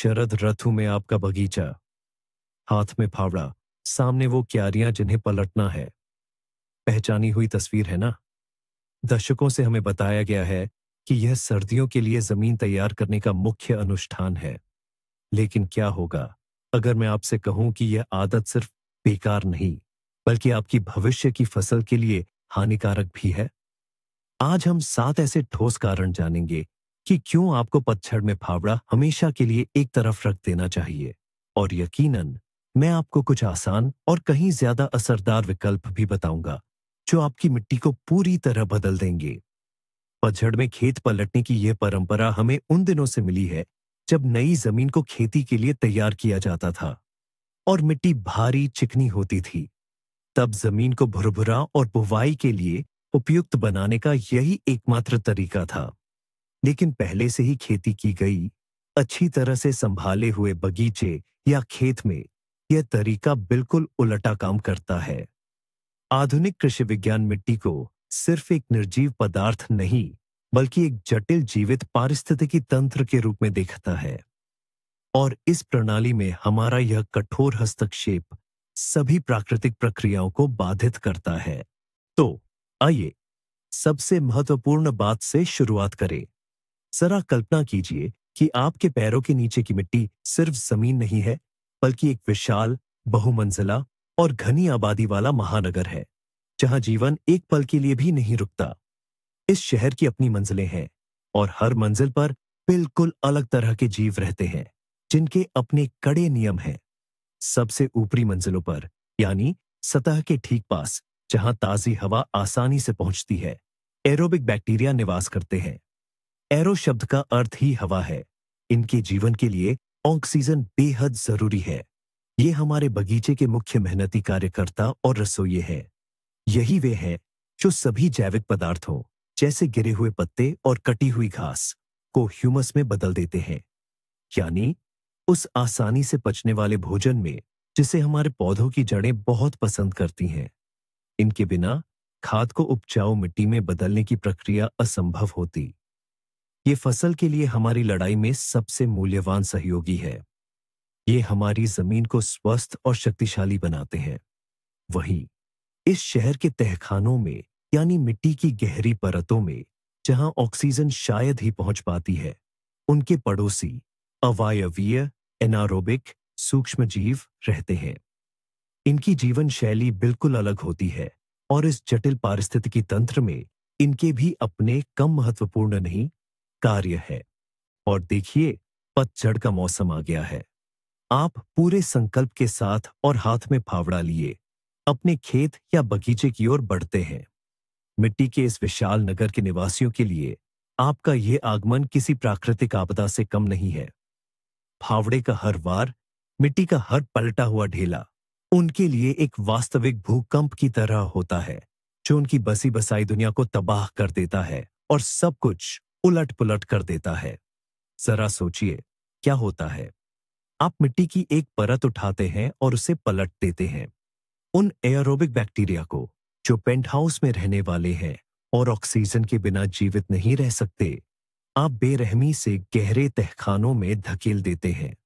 शरद ऋतु में आपका बगीचा, हाथ में फावड़ा, सामने वो क्यारियां जिन्हें पलटना है। पहचानी हुई तस्वीर है ना? दशकों से हमें बताया गया है कि यह सर्दियों के लिए जमीन तैयार करने का मुख्य अनुष्ठान है। लेकिन क्या होगा अगर मैं आपसे कहूं कि यह आदत सिर्फ बेकार नहीं, बल्कि आपकी भविष्य की फसल के लिए हानिकारक भी है? आज हम 7 ऐसे ठोस कारण जानेंगे कि क्यों आपको पतझड़ में फावड़ा हमेशा के लिए एक तरफ रख देना चाहिए। और यकीनन मैं आपको कुछ आसान और कहीं ज्यादा असरदार विकल्प भी बताऊंगा जो आपकी मिट्टी को पूरी तरह बदल देंगे। पतझड़ में खेत पलटने की यह परंपरा हमें उन दिनों से मिली है जब नई जमीन को खेती के लिए तैयार किया जाता था और मिट्टी भारी चिकनी होती थी। तब जमीन को भुरभुरा और बुवाई के लिए उपयुक्त बनाने का यही एकमात्र तरीका था। लेकिन पहले से ही खेती की गई अच्छी तरह से संभाले हुए बगीचे या खेत में यह तरीका बिल्कुल उलटा काम करता है। आधुनिक कृषि विज्ञान मिट्टी को सिर्फ एक निर्जीव पदार्थ नहीं, बल्कि एक जटिल जीवित पारिस्थितिकी तंत्र के रूप में देखता है। और इस प्रणाली में हमारा यह कठोर हस्तक्षेप सभी प्राकृतिक प्रक्रियाओं को बाधित करता है। तो आइए सबसे महत्वपूर्ण बात से शुरुआत करें। जरा कल्पना कीजिए कि आपके पैरों के नीचे की मिट्टी सिर्फ जमीन नहीं है, बल्कि एक विशाल, बहुमंजिला और घनी आबादी वाला महानगर है, जहां जीवन एक पल के लिए भी नहीं रुकता। इस शहर की अपनी मंजिलें हैं और हर मंजिल पर बिल्कुल अलग तरह के जीव रहते हैं, जिनके अपने कड़े नियम हैं। सबसे ऊपरी मंजिलों पर, यानी सतह के ठीक पास, जहां ताजी हवा आसानी से पहुंचती है, एरोबिक बैक्टीरिया निवास करते हैं। एरो शब्द का अर्थ ही हवा है। इनके जीवन के लिए ऑक्सीजन बेहद जरूरी है। ये हमारे बगीचे के मुख्य मेहनती कार्यकर्ता और रसोइये हैं। यही वे हैं जो सभी जैविक पदार्थों, जैसे गिरे हुए पत्ते और कटी हुई घास, को ह्यूमस में बदल देते हैं, यानी उस आसानी से पचने वाले भोजन में जिसे हमारे पौधों की जड़ें बहुत पसंद करती हैं। इनके बिना खाद को उपजाऊ मिट्टी में बदलने की प्रक्रिया असंभव होती। ये फसल के लिए हमारी लड़ाई में सबसे मूल्यवान सहयोगी है। ये हमारी जमीन को स्वस्थ और शक्तिशाली बनाते हैं। वहीं इस शहर के तहखानों में, यानी मिट्टी की गहरी परतों में, जहां ऑक्सीजन शायद ही पहुंच पाती है, उनके पड़ोसी अवायवीय एनारोबिक सूक्ष्म जीव रहते हैं। इनकी जीवन शैली बिल्कुल अलग होती है और इस जटिल पारिस्थितिकी तंत्र में इनके भी अपने कम महत्वपूर्ण नहीं कार्य है। और देखिए, पतझड़ का मौसम आ गया है। आप पूरे संकल्प के साथ और हाथ में फावड़ा लिए अपने खेत या बगीचे की ओर बढ़ते हैं। मिट्टी के इस विशाल नगर के निवासियों के लिए आपका यह आगमन किसी प्राकृतिक आपदा से कम नहीं है। फावड़े का हर वार, मिट्टी का हर पलटा हुआ ढेला उनके लिए एक वास्तविक भूकंप की तरह होता है, जो उनकी बसी बसाई दुनिया को तबाह कर देता है और सब कुछ उलट पुलट कर देता है। जरा सोचिए, क्या होता है? आप मिट्टी की एक परत उठाते हैं और उसे पलट देते हैं। उन एयरोबिक बैक्टीरिया को, जो पेंटहाउस में रहने वाले हैं और ऑक्सीजन के बिना जीवित नहीं रह सकते, आप बेरहमी से गहरे तहखानों में धकेल देते हैं।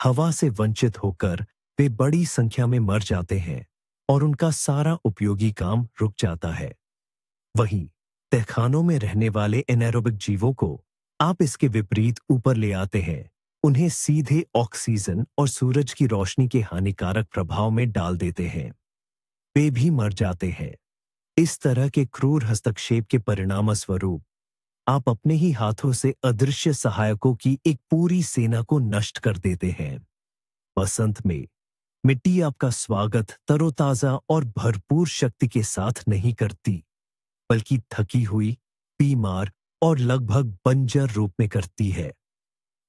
हवा से वंचित होकर वे बड़ी संख्या में मर जाते हैं और उनका सारा उपयोगी काम रुक जाता है। वहीं तहखानों में रहने वाले एनारोबिक जीवों को आप इसके विपरीत ऊपर ले आते हैं, उन्हें सीधे ऑक्सीजन और सूरज की रोशनी के हानिकारक प्रभाव में डाल देते हैं। वे भी मर जाते हैं। इस तरह के क्रूर हस्तक्षेप के परिणामस्वरूप आप अपने ही हाथों से अदृश्य सहायकों की एक पूरी सेना को नष्ट कर देते हैं। बसंत में मिट्टी आपका स्वागत तरोताजा और भरपूर शक्ति के साथ नहीं करती, बल्कि थकी हुई, बीमार और लगभग बंजर रूप में करती है।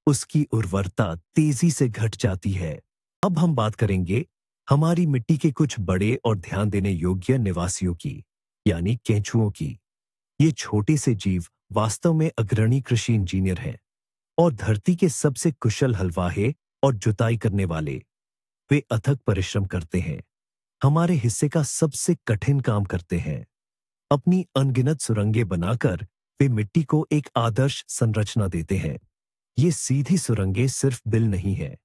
उसकी उर्वरता तेजी से घट जाती है। अब हम बात करेंगे हमारी मिट्टी के कुछ बड़े और ध्यान देने योग्य निवासियों की, यानी केंचुओं की। ये छोटे से जीव वास्तव में अग्रणी कृषि इंजीनियर हैं और धरती के सबसे कुशल हलवाहे और जुताई करने वाले। वे अथक परिश्रम करते हैं, हमारे हिस्से का सबसे कठिन काम करते हैं। अपनी अनगिनत सुरंगें बनाकर वे मिट्टी को एक आदर्श संरचना देते हैं। ये सीधी सुरंगें सिर्फ बिल नहीं है,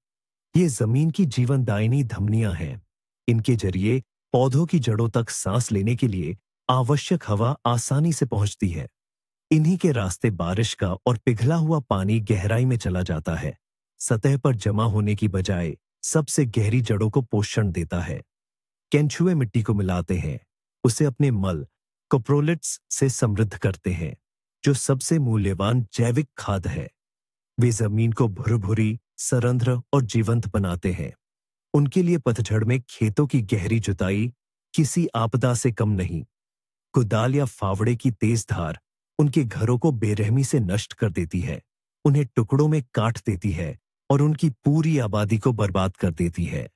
ये जमीन की जीवनदायिनी धमनियां हैं। इनके जरिए पौधों की जड़ों तक सांस लेने के लिए आवश्यक हवा आसानी से पहुंचती है। इन्हीं के रास्ते बारिश का और पिघला हुआ पानी गहराई में चला जाता है, सतह पर जमा होने की बजाय सबसे गहरी जड़ों को पोषण देता है। केंचुए मिट्टी को मिलाते हैं, उसे अपने मल कोप्रोलिट्स से समृद्ध करते हैं, जो सबसे मूल्यवान जैविक खाद है। वे जमीन को भुरभुरी, सरंध्र और जीवंत बनाते हैं। उनके लिए पतझड़ में खेतों की गहरी जुताई किसी आपदा से कम नहीं। कुदाल या फावड़े की तेज धार उनके घरों को बेरहमी से नष्ट कर देती है, उन्हें टुकड़ों में काट देती है और उनकी पूरी आबादी को बर्बाद कर देती है।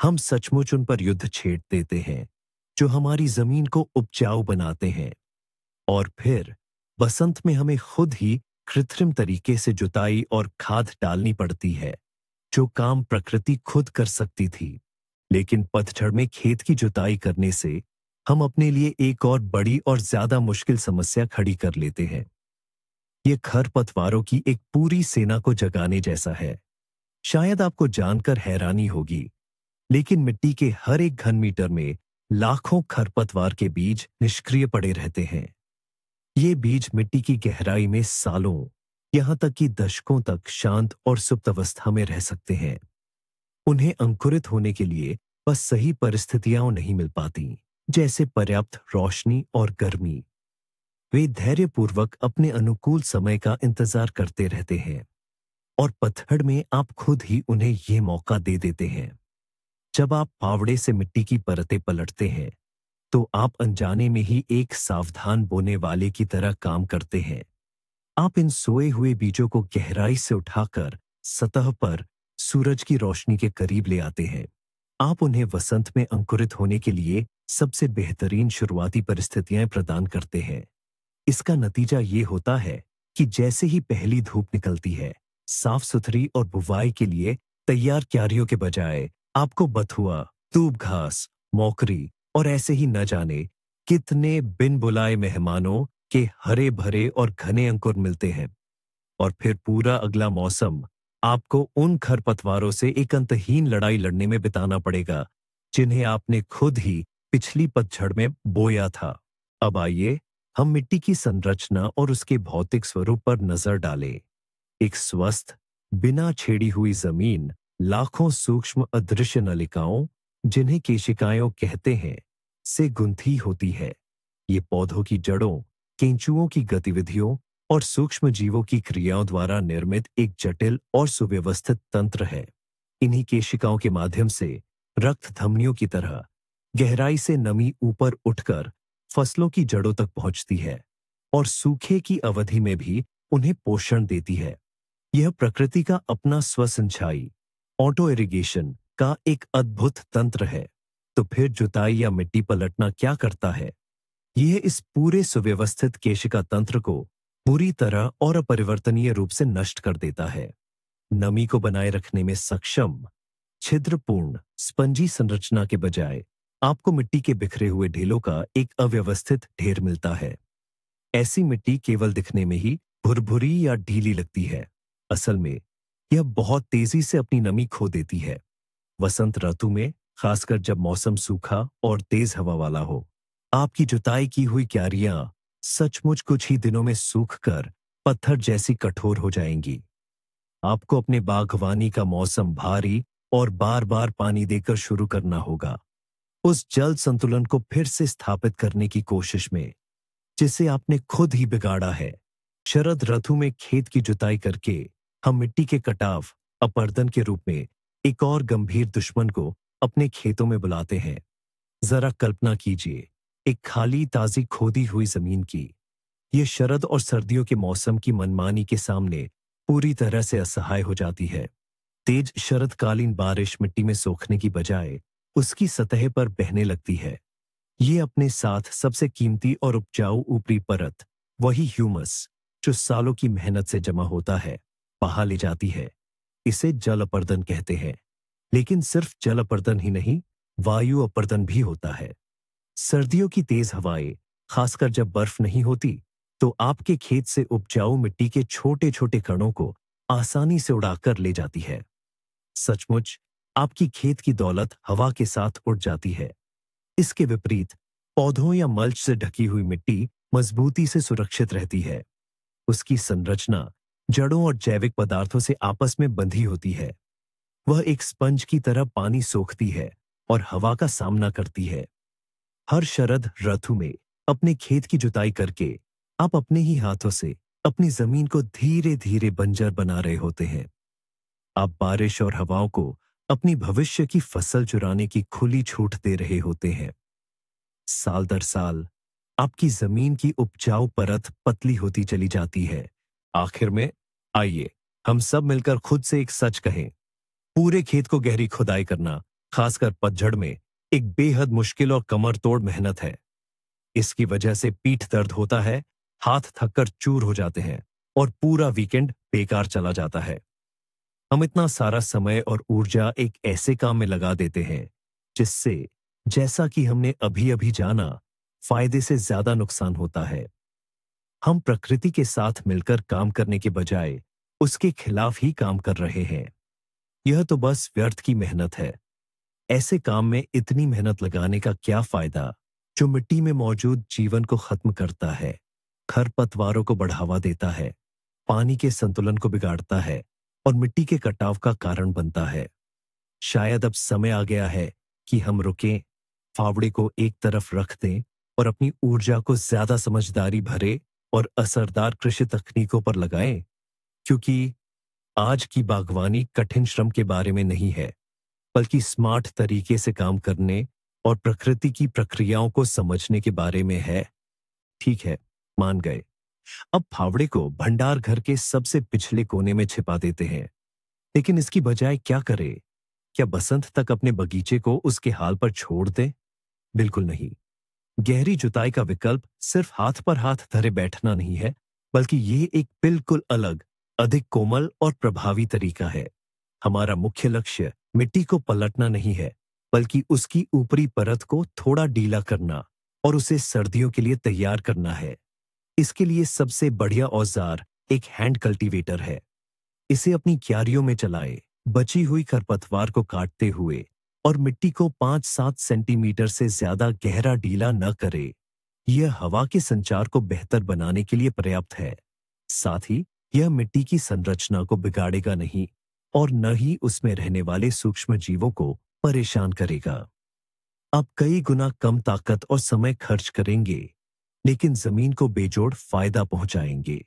हम सचमुच उन पर युद्ध छेड़ देते हैं, जो हमारी जमीन को उपजाऊ बनाते हैं। और फिर बसंत में हमें खुद ही कृत्रिम तरीके से जुताई और खाद डालनी पड़ती है, जो काम प्रकृति खुद कर सकती थी। लेकिन पतझड़ में खेत की जुताई करने से हम अपने लिए एक और बड़ी और ज्यादा मुश्किल समस्या खड़ी कर लेते हैं। ये खरपतवारों की एक पूरी सेना को जगाने जैसा है। शायद आपको जानकर हैरानी होगी, लेकिन मिट्टी के हर एक घन मीटर में लाखों खरपतवार के बीज निष्क्रिय पड़े रहते हैं। ये बीज मिट्टी की गहराई में सालों, यहां तक कि दशकों तक शांत और सुप्त अवस्था में रह सकते हैं। उन्हें अंकुरित होने के लिए बस सही परिस्थितियां नहीं मिल पाती, जैसे पर्याप्त रोशनी और गर्मी। वे धैर्यपूर्वक अपने अनुकूल समय का इंतजार करते रहते हैं, और पतझड़ में आप खुद ही उन्हें यह मौका दे देते हैं। जब आप फावड़े से मिट्टी की परतें पलटते हैं, तो आप अनजाने में ही एक सावधान बोने वाले की तरह काम करते हैं। आप इन सोए हुए बीजों को गहराई से उठाकर सतह पर सूरज की रोशनी के करीब ले आते हैं। आप उन्हें वसंत में अंकुरित होने के लिए सबसे बेहतरीन शुरुआती परिस्थितियां प्रदान करते हैं। इसका नतीजा ये होता है कि जैसे ही पहली धूप निकलती है, साफ सुथरी और बुवाई के लिए तैयार क्यारियों के बजाय आपको बथुआ, दूब घास, मौकरी और ऐसे ही न जाने कितने बिन बुलाए मेहमानों के हरे भरे और घने अंकुर मिलते हैं। और फिर पूरा अगला मौसम आपको उन खरपतवारों से एक अंतहीन लड़ाई लड़ने में बिताना पड़ेगा, जिन्हें आपने खुद ही पिछली पतझड़ में बोया था। अब आइए हम मिट्टी की संरचना और उसके भौतिक स्वरूप पर नजर डालें। एक स्वस्थ, बिना छेड़ी हुई जमीन लाखों सूक्ष्म अदृश्य नलिकाओं, जिन्हें केशिकाएं कहते हैं, से गुंथी होती है। ये पौधों की जड़ों, केंचुओं की गतिविधियों और सूक्ष्म जीवों की क्रियाओं द्वारा निर्मित एक जटिल और सुव्यवस्थित तंत्र है। इन्हीं केशिकाओं के माध्यम से रक्त धमनियों की तरह गहराई से नमी ऊपर उठकर फसलों की जड़ों तक पहुंचती है और सूखे की अवधि में भी उन्हें पोषण देती है। यह प्रकृति का अपना स्वसिंचाई, ऑटो इरिगेशन का एक अद्भुत तंत्र है। तो फिर जुताई या मिट्टी पलटना क्या करता है? यह इस पूरे सुव्यवस्थित केशिका तंत्र को पूरी तरह और अपरिवर्तनीय रूप से नष्ट कर देता है। नमी को बनाए रखने में सक्षम, छिद्रपूर्ण, स्पंजी संरचना के बजाय आपको मिट्टी के बिखरे हुए ढेलों का एक अव्यवस्थित ढेर मिलता है। ऐसी मिट्टी केवल दिखने में ही भुरभुरी या ढीली लगती है। असल में यह बहुत तेजी से अपनी नमी खो देती है। वसंत ऋतु में, खासकर जब मौसम सूखा और तेज हवा वाला हो, आपकी जुताई की हुई क्यारियां सचमुच कुछ ही दिनों में सूखकर पत्थर जैसी कठोर हो जाएंगी। आपको अपने बागवानी का मौसम भारी और बार बार पानी देकर शुरू करना होगा, उस जल संतुलन को फिर से स्थापित करने की कोशिश में, जिसे आपने खुद ही बिगाड़ा है। शरद ऋतु में खेत की जुताई करके हम मिट्टी के कटाव, अपरदन के रूप में एक और गंभीर दुश्मन को अपने खेतों में बुलाते हैं। जरा कल्पना कीजिए, एक खाली ताजी खोदी हुई जमीन की। यह शरद और सर्दियों के मौसम की मनमानी के सामने पूरी तरह से असहाय हो जाती है। तेज शरदकालीन बारिश मिट्टी में सोखने की बजाय उसकी सतह पर बहने लगती है। ये अपने साथ सबसे कीमती और उपजाऊ ऊपरी परत, वही ह्यूमस जो सालों की मेहनत से जमा होता है, बहा ले जाती है। इसे जल अपर्दन कहते हैं। लेकिन सिर्फ जल अपर्दन ही नहीं, वायु अपर्दन भी होता है। सर्दियों की तेज हवाएं, खासकर जब बर्फ नहीं होती, तो आपके खेत से उपजाऊ मिट्टी के छोटे छोटे कणों को आसानी से उड़ाकर ले जाती है। सचमुच आपकी खेत की दौलत हवा के साथ उड़ जाती है। इसके विपरीत पौधों या मल्च से ढकी हुई मिट्टी मजबूती से सुरक्षित रहती है। उसकी संरचना जड़ों और जैविक पदार्थों से आपस में बंधी होती है। वह एक स्पंज की तरह पानी सोखती है और हवा का सामना करती है। हर शरद ऋतु में अपने खेत की जुताई करके आप अपने ही हाथों से अपनी जमीन को धीरे धीरे बंजर बना रहे होते हैं। आप बारिश और हवाओं को अपनी भविष्य की फसल चुराने की खुली छूट दे रहे होते हैं। साल दर साल आपकी जमीन की उपजाऊ परत पतली होती चली जाती है। आखिर में आइए हम सब मिलकर खुद से एक सच कहें। पूरे खेत को गहरी खुदाई करना, खासकर पतझड़ में, एक बेहद मुश्किल और कमर तोड़ मेहनत है। इसकी वजह से पीठ दर्द होता है, हाथ थककर चूर हो जाते हैं और पूरा वीकेंड बेकार चला जाता है। हम इतना सारा समय और ऊर्जा एक ऐसे काम में लगा देते हैं जिससे, जैसा कि हमने अभी अभी जाना, फायदे से ज्यादा नुकसान होता है। हम प्रकृति के साथ मिलकर काम करने के बजाय उसके खिलाफ ही काम कर रहे हैं। यह तो बस व्यर्थ की मेहनत है। ऐसे काम में इतनी मेहनत लगाने का क्या फायदा जो मिट्टी में मौजूद जीवन को खत्म करता है, खरपतवारों को बढ़ावा देता है, पानी के संतुलन को बिगाड़ता है और मिट्टी के कटाव का कारण बनता है। शायद अब समय आ गया है कि हम रुकें, फावड़े को एक तरफ रख दें और अपनी ऊर्जा को ज्यादा समझदारी भरे और असरदार कृषि तकनीकों पर लगाएं, क्योंकि आज की बागवानी कठिन श्रम के बारे में नहीं है, बल्कि स्मार्ट तरीके से काम करने और प्रकृति की प्रक्रियाओं को समझने के बारे में है। ठीक है, मान गए। अब फावड़े को भंडार घर के सबसे पिछले कोने में छिपा देते हैं। लेकिन इसकी बजाय क्या करें? क्या बसंत तक अपने बगीचे को उसके हाल पर छोड़ दें? बिल्कुल नहीं। गहरी जुताई का विकल्प सिर्फ हाथ पर हाथ धरे बैठना नहीं है, बल्कि ये एक बिल्कुल अलग, अधिक कोमल और प्रभावी तरीका है। हमारा मुख्य लक्ष्य मिट्टी को पलटना नहीं है, बल्कि उसकी ऊपरी परत को थोड़ा ढीला करना और उसे सर्दियों के लिए तैयार करना है। इसके लिए सबसे बढ़िया औजार एक हैंड कल्टीवेटर है। इसे अपनी क्यारियों में चलाएं, बची हुई खरपतवार को काटते हुए, और मिट्टी को 5-7 सेंटीमीटर से ज्यादा गहरा ढीला न करे। यह हवा के संचार को बेहतर बनाने के लिए पर्याप्त है। साथ ही यह मिट्टी की संरचना को बिगाड़ेगा नहीं और न ही उसमें रहने वाले सूक्ष्म जीवों को परेशान करेगा। आप कई गुना कम ताकत और समय खर्च करेंगे, लेकिन जमीन को बेजोड़ फायदा पहुंचाएंगे।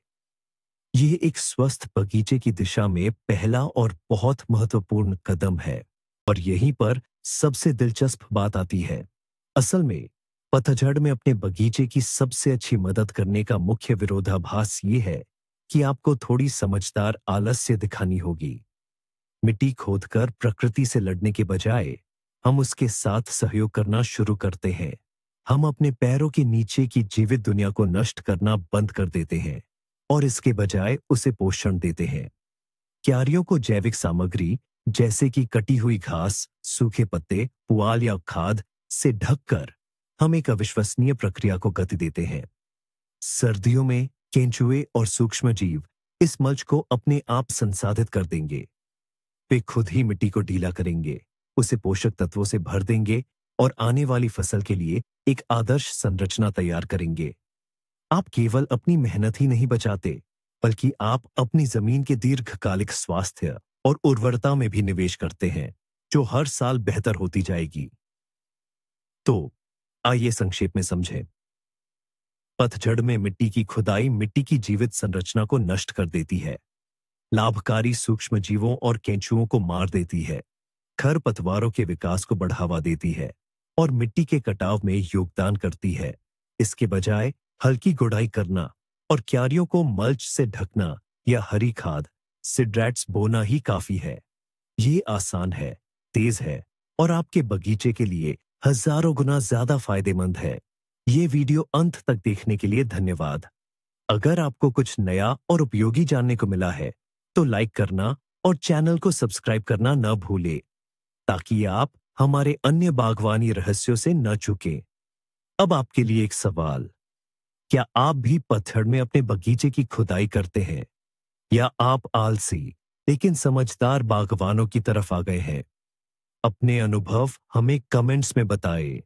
यह एक स्वस्थ बगीचे की दिशा में पहला और बहुत महत्वपूर्ण कदम है। और यहीं पर सबसे दिलचस्प बात आती है। असल में पतझड़ में अपने बगीचे की सबसे अच्छी मदद करने का मुख्य विरोधाभास ये है कि आपको थोड़ी समझदार आलस्य दिखानी होगी। मिट्टी खोदकर प्रकृति से लड़ने के बजाय हम उसके साथ सहयोग करना शुरू करते हैं। हम अपने पैरों के नीचे की जीवित दुनिया को नष्ट करना बंद कर देते हैं और इसके बजाय उसे पोषण देते हैं। क्यारियों को जैविक सामग्री जैसे कि कटी हुई घास, सूखे पत्ते, पुआल या खाद से ढककर हम एक अविश्वसनीय प्रक्रिया को गति देते हैं। सर्दियों में केंचुए और सूक्ष्म जीव इस मल्च को अपने आप संसाधित कर देंगे। वे खुद ही मिट्टी को ढीला करेंगे, उसे पोषक तत्वों से भर देंगे और आने वाली फसल के लिए एक आदर्श संरचना तैयार करेंगे। आप केवल अपनी मेहनत ही नहीं बचाते, बल्कि आप अपनी जमीन के दीर्घकालिक स्वास्थ्य और उर्वरता में भी निवेश करते हैं, जो हर साल बेहतर होती जाएगी। तो आइए संक्षेप में समझें। पतझड़ में मिट्टी की खुदाई मिट्टी की जीवित संरचना को नष्ट कर देती है, लाभकारी सूक्ष्म जीवों और केंचुओं को मार देती है, खरपतवारों के विकास को बढ़ावा देती है और मिट्टी के कटाव में योगदान करती है। इसके बजाय हल्की गुड़ाई करना और क्यारियों को मल्च से ढकना या हरी खाद सिड्रैट्स बोना ही काफी है। ये आसान है, तेज है और आपके बगीचे के लिए हजारों गुना ज्यादा फायदेमंद है। ये वीडियो अंत तक देखने के लिए धन्यवाद। अगर आपको कुछ नया और उपयोगी जानने को मिला है तो लाइक करना और चैनल को सब्सक्राइब करना न भूलें, ताकि आप हमारे अन्य बागवानी रहस्यों से न चूकें। अब आपके लिए एक सवाल, क्या आप भी पतझड़ में अपने बगीचे की खुदाई करते हैं? या आप आलसी लेकिन समझदार बागवानों की तरफ आ गए हैं? अपने अनुभव हमें कमेंट्स में बताएं।